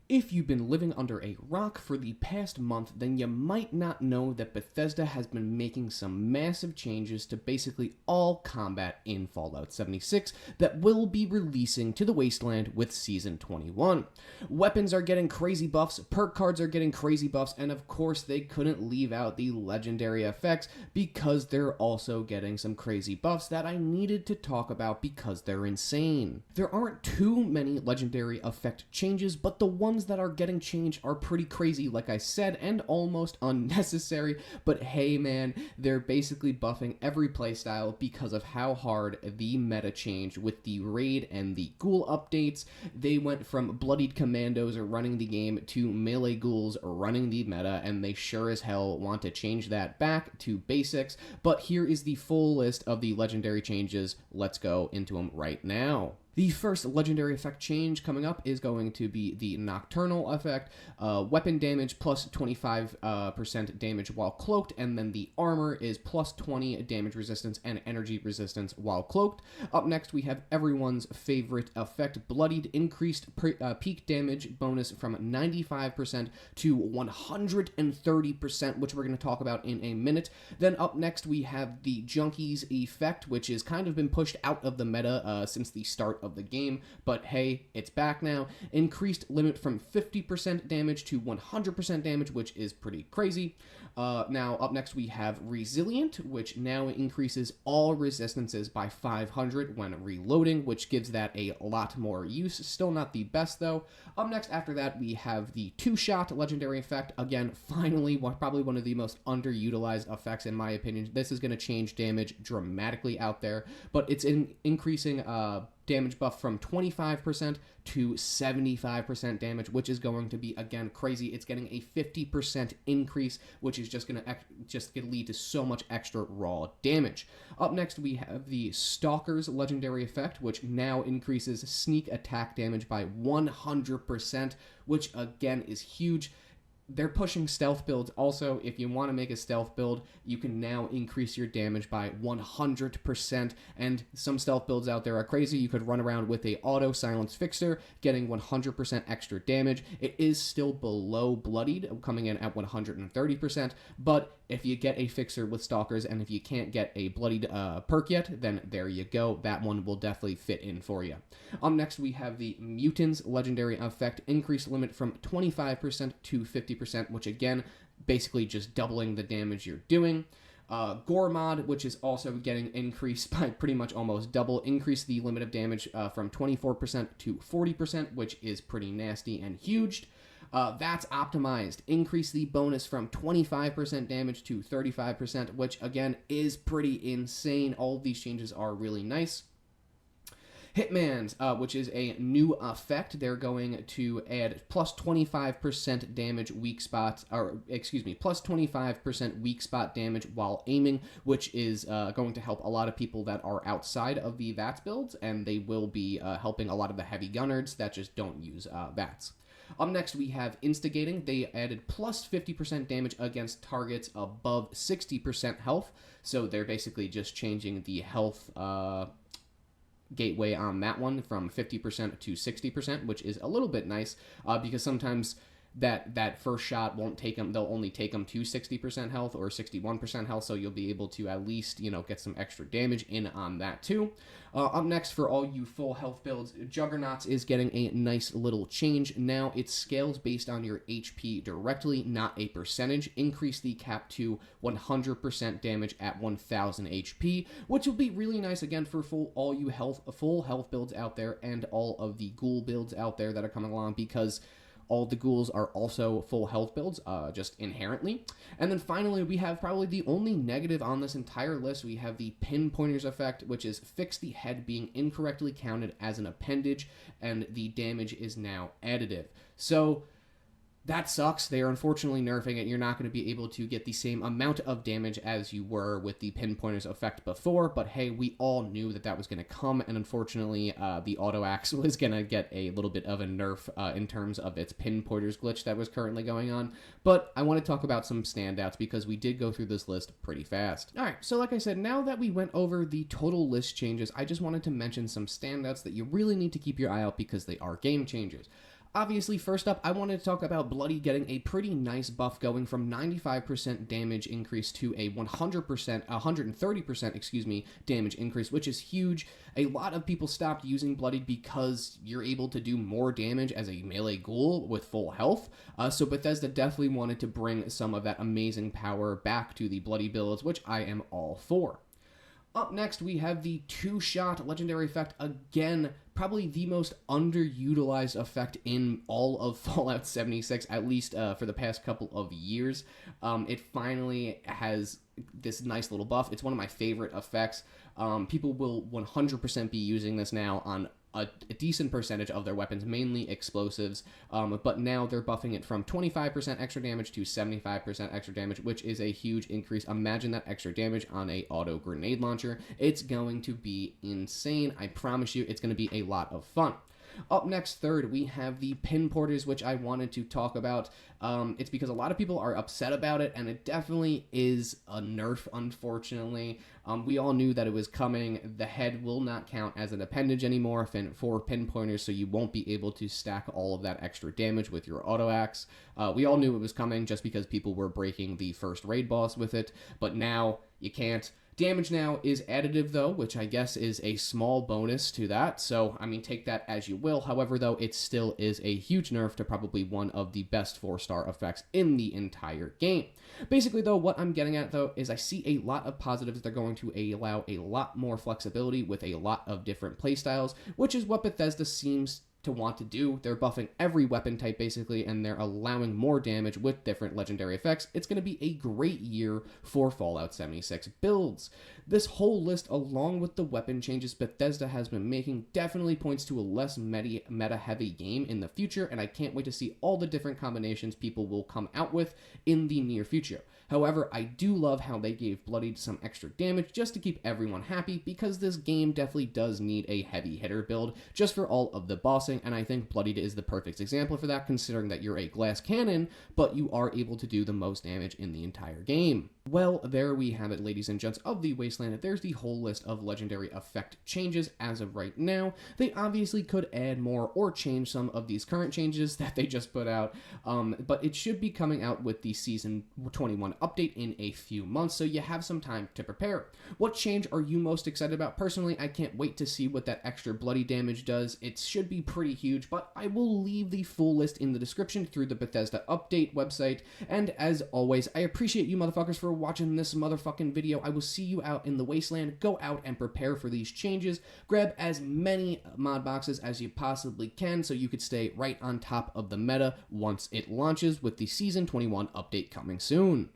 If you've been living under a rock for the past month, then you might not know that Bethesda has been making some massive changes to basically all combat in Fallout 76 that will be releasing to the Wasteland with Season 21. Weapons are getting crazy buffs, perk cards are getting crazy buffs, and of course they couldn't leave out the legendary effects because they're also getting some crazy buffs that I needed to talk about because they're insane. There aren't too many legendary effect changes, but the ones that are getting changed are pretty crazy, like I said, and almost unnecessary, but hey man, they're basically buffing every playstyle because of how hard the meta changed with the raid and the ghoul updates. They went from bloodied commandos running the game to melee ghouls running the meta, and they sure as hell want to change that back to basics, but here is the full list of the legendary changes. Let's go into them right now. The first legendary effect change coming up is going to be the Nocturnal effect, weapon damage plus 25% damage while cloaked, and then the armor is plus 20 damage resistance and energy resistance while cloaked. Up next we have everyone's favorite effect, Bloodied, increased peak damage bonus from 95% to 130%, which we're going to talk about in a minute. Then up next we have the Junkies effect, which has kind of been pushed out of the meta since the start of the game, but hey, it's back now. Increased limit from 50% damage to 100% damage, which is pretty crazy. Now, up next we have Resilient, which now increases all resistances by 500 when reloading, which gives that a lot more use. Still not the best, though. Up next after that, we have the Two-Shot legendary effect. Again, finally, probably one of the most underutilized effects, in my opinion. This is going to change damage dramatically out there, but it's increasing damage buff from 25% to 75% damage, which is going to be, again, crazy. It's getting a 50% increase, which is just going to lead to so much extra raw damage. Up next, we have the Stalker's legendary effect, which now increases sneak attack damage by 100%, which, again, is huge. They're pushing stealth builds. Also, if you want to make a stealth build, you can now increase your damage by 100%, and some stealth builds out there are crazy. You could run around with a auto silence fixer, getting 100% extra damage. It is still below Bloodied, coming in at 130%, but if you get a fixer with Stalkers, and if you can't get a Bloodied perk yet, then there you go. That one will definitely fit in for you. Next, we have the Mutant's legendary effect, increased limit from 25% to 50%, which again, basically just doubling the damage you're doing. Gore mod, which is also getting increased by pretty much almost double, increase the limit of damage from 24% to 40%, which is pretty nasty and huge. That's optimized. Increase the bonus from 25% damage to 35%, which again is pretty insane. All of these changes are really nice. Hitman's, which is a new effect. They're going to add plus 25% damage weak spots, plus 25% weak spot damage while aiming, which is going to help a lot of people that are outside of the VATS builds, and they will be helping a lot of the heavy gunners that just don't use VATS. Up next, we have Instigating. They added plus 50% damage against targets above 60% health, so they're basically just changing the health gateway on that one from 50% to 60%, which is a little bit nice because sometimes that first shot won't take them. They'll only take them to 60% health or 61% health, so you'll be able to at least, get some extra damage in on that too. Up next, for all you full health builds, Juggernauts is getting a nice little change. Now it scales based on your HP directly, not a percentage. Increase the cap to 100% damage at 1000 HP, which will be really nice again for all you full health builds out there and all of the ghoul builds out there that are coming along, because all the ghouls are also full health builds, just inherently. And then finally, we have probably the only negative on this entire list. We have the Pinpointers effect, which is fix the head being incorrectly counted as an appendage, and the damage is now additive. So that sucks. They are unfortunately nerfing it. You're not going to be able to get the same amount of damage as you were with the Pinpointers effect before, but hey, we all knew that was going to come, and unfortunately, the Auto-Axe was going to get a little bit of a nerf in terms of its Pinpointers glitch that was currently going on. But I want to talk about some standouts because we did go through this list pretty fast. Alright, so like I said, now that we went over the total list changes, I just wanted to mention some standouts that you really need to keep your eye out because they are game changers. Obviously, first up, I wanted to talk about Bloodied getting a pretty nice buff going from 95% damage increase to a 130%, damage increase, which is huge. A lot of people stopped using Bloodied because you're able to do more damage as a melee ghoul with full health. So Bethesda definitely wanted to bring some of that amazing power back to the Bloody builds, which I am all for. Up next, we have the two-shot legendary effect. Again, probably the most underutilized effect in all of Fallout 76, at least for the past couple of years. It finally has this nice little buff. It's one of my favorite effects. People will 100% be using this now on a decent percentage of their weapons, mainly explosives, but now they're buffing it from 25% extra damage to 75% extra damage, which is a huge increase. Imagine that extra damage on a auto grenade launcher. It's going to be insane. I promise you, it's going to be a lot of fun. Up next, third, we have the pin porters, which I wanted to talk about. It's because a lot of people are upset about it, and it definitely is a nerf, unfortunately. We all knew that it was coming. The head will not count as an appendage anymore for pin pointers, so you won't be able to stack all of that extra damage with your auto axe. We all knew it was coming just because people were breaking the first raid boss with it, but now you can't. Damage now is additive, though, which I guess is a small bonus to that. So, I mean, take that as you will. However, though, it still is a huge nerf to probably one of the best 4-star effects in the entire game. Basically, though, what I'm getting at, though, is I see a lot of positives. They're going to allow a lot more flexibility with a lot of different playstyles, which is what Bethesda seems to want to do. They're buffing every weapon type basically, and they're allowing more damage with different legendary effects. It's going to be a great year for Fallout 76 builds. This whole list, along with the weapon changes Bethesda has been making, definitely points to a less meta-heavy game in the future, and I can't wait to see all the different combinations people will come out with in the near future. However, I do love how they gave Bloodied some extra damage just to keep everyone happy, because this game definitely does need a heavy hitter build just for all of the bossing, and I think Bloodied is the perfect example for that, considering that you're a glass cannon, but you are able to do the most damage in the entire game. Well, there we have it, ladies and gents of the Wasteland. There's the whole list of legendary effect changes as of right now. They obviously could add more or change some of these current changes that they just put out, but it should be coming out with the Season 21 update in a few months, so you have some time to prepare. What change are you most excited about? Personally, I can't wait to see what that extra bloody damage does. It should be pretty huge, but I will leave the full list in the description through the Bethesda update website, and as always, I appreciate you motherfuckers for watching this motherfucking video. I will see you out in the Wasteland. Go out and prepare for these changes. Grab as many mod boxes as you possibly can so you could stay right on top of the meta once it launches with the Season 21 update coming soon.